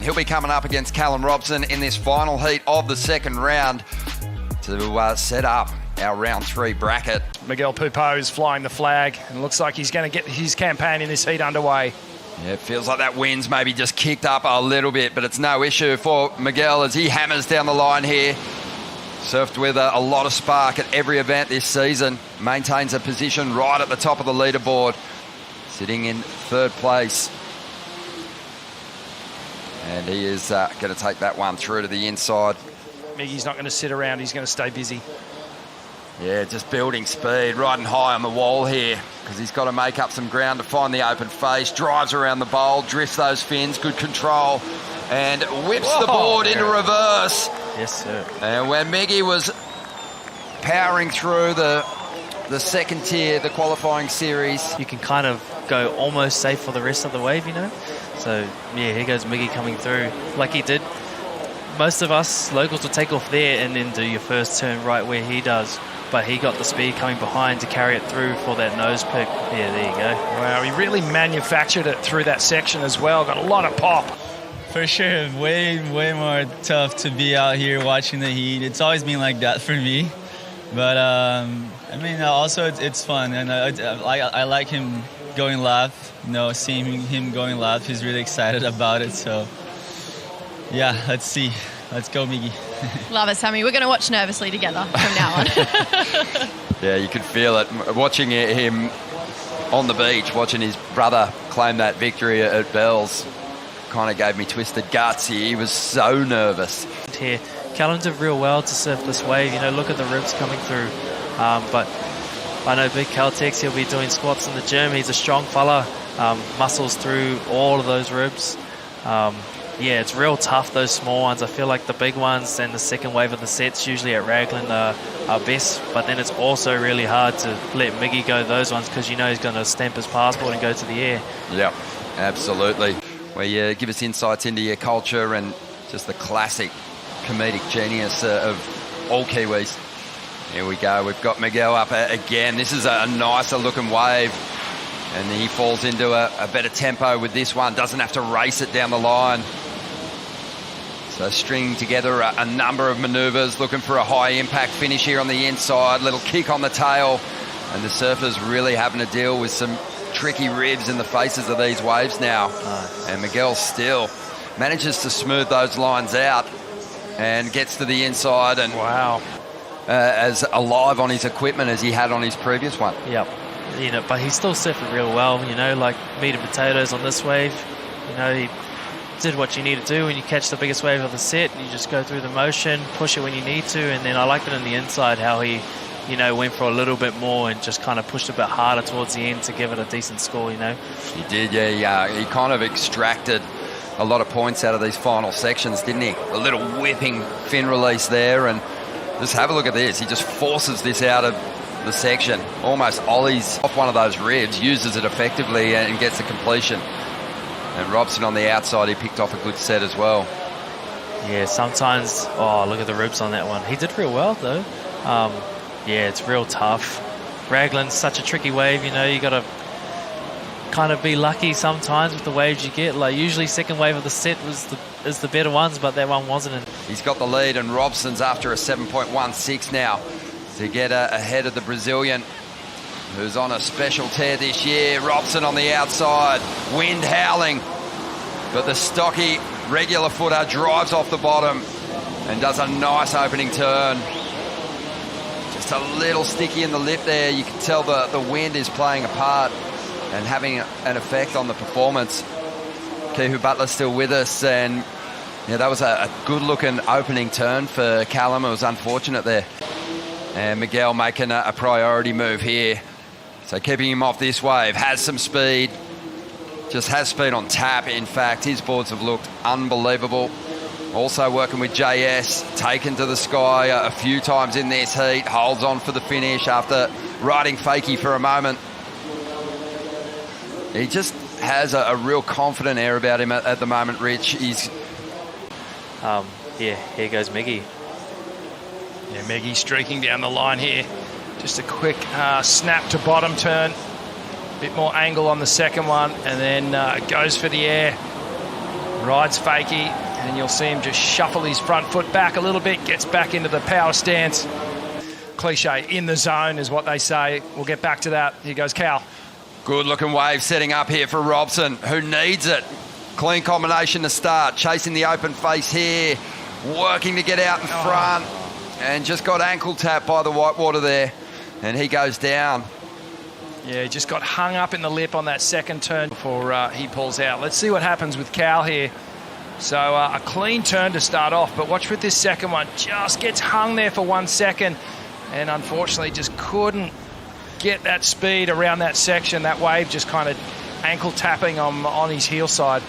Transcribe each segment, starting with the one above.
He'll be coming up against Callum Robson in this final heat of the second round to set up our round 3 bracket. Miguel Pupo is flying the flag, and looks like he's going to get his campaign in this heat underway. Yeah, it feels like that wind's maybe just kicked up a little bit, but it's no issue for Miguel as he hammers down the line here. Surfed with a lot of spark at every event this season. Maintains a position right at the top of the leaderboard, sitting in 3rd place. And he is going to take that one through to the inside. Miggy's not going to sit around, he's going to stay busy. Yeah, just building speed, riding high on the wall here because he's got to make up some ground to find the open face. Drives around the bowl, drifts those fins, good control, and whips the board into reverse. Yes, sir. And when Miggy was powering through the second tier, the qualifying series, you can kind of go almost safe for the rest of the wave, you know. So, yeah, here goes Miggy coming through like he did. Most of us locals will take off there and then do your first turn right where he does. But he got the speed coming behind to carry it through for that nose pick. Yeah, there you go. Wow, he really manufactured it through that section as well. Got a lot of pop. For sure, way more tough to be out here watching the heat. It's always been like that for me. But, I mean, also it's fun. And I like him going live. You know, seeing him going live, he's really excited about it. So, yeah, let's see. Let's go, Miggy. Love it, Sammy. We're going to watch nervously together from now on. yeah, you could feel it. Watching him on the beach, watching his brother claim that victory at Bells, kind of gave me twisted guts. He was so nervous. Here, Callum did real well to surf this wave. You know, look at the ribs coming through. But I know Big Caltex, he'll be doing squats in the gym. He's a strong fella, muscles through all of those ribs. Yeah, it's real tough, those small ones. I feel like the big ones and the second wave of the sets usually at Raglan are best, but then it's also really hard to let Miggy go those ones because you know he's going to stamp his passport and go to the air. Yeah, absolutely. Where you give us insights into your culture and just the classic comedic genius of all Kiwis. Here we go. We've got Miguel up again. This is a nicer looking wave. And he falls into a better tempo with this one. Doesn't have to race it down the line. So stringing together a number of manoeuvres, looking for a high impact finish here on the inside. Little kick on the tail. And the surfers really having to deal with some tricky ribs in the faces of these waves now. And Miguel still manages to smooth those lines out and gets to the inside. And wow, as alive on his equipment as he had on his previous one. Yep. You know, but he's still surfing real well, you know, like meat and potatoes on this wave. You know, he did what you need to do when you catch the biggest wave of the set. You just go through the motion, push it when you need to, and then I liked it on the inside how he, you know, went for a little bit more and just kind of pushed a bit harder towards the end to give it a decent score, you know. He did, yeah. He kind of extracted a lot of points out of these final sections, didn't he? A little whipping fin release there, and just have a look at this. He just forces this out of the section, almost ollies off one of those ribs, uses it effectively and gets the completion. And Robson on the outside, he picked off a good set as well. Yeah, sometimes, oh, look at the ribs on that one. He did real well though. Yeah, it's real tough. Raglan's such a tricky wave, you know, you got to kind of be lucky sometimes with the waves you get. Like usually second wave of the set is the better ones, but that one wasn't. He's got the lead and Robson's after a 7.16 now to get ahead of the Brazilian, who's on a special tear this year. Robson on the outside, wind howling, but the stocky regular footer drives off the bottom and does a nice opening turn. Just a little sticky in the lip there. You can tell the wind is playing a part and having an effect on the performance. Kihu Butler's still with us, and yeah, that was a good looking opening turn for Callum. It was unfortunate there. And Miguel making a priority move here. So keeping him off this wave, has some speed. Just has speed on tap, in fact. His boards have looked unbelievable. Also working with JS, taken to the sky a few times in this heat. Holds on for the finish after riding fakie for a moment. He just has a real confident air about him at the moment, Rich. He's... yeah, here goes Miggy. Yeah, Miggy streaking down the line here. Just a quick snap to bottom turn. A bit more angle on the second one, and then goes for the air. Rides fakie, and you'll see him just shuffle his front foot back a little bit, gets back into the power stance. Cliche, in the zone is what they say. We'll get back to that. Here goes Cal. Good looking wave setting up here for Robson, who needs it. Clean combination to start, chasing the open face here, working to get out in front, and just got ankle tapped by the whitewater there, and he goes down. Yeah, he just got hung up in the lip on that second turn before he pulls out. Let's see what happens with Cal here. So a clean turn to start off, but watch with this second one. Just gets hung there for 1 second, and unfortunately just couldn't get that speed around that section. That wave just kind of ankle tapping on his heel side.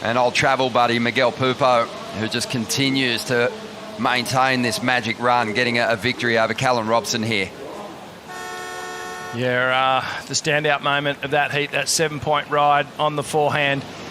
And old travel buddy Miguel Pupo, who just continues to maintain this magic run, getting a victory over Callum Robson here. Yeah, the standout moment of that heat, that 7-point ride on the forehand.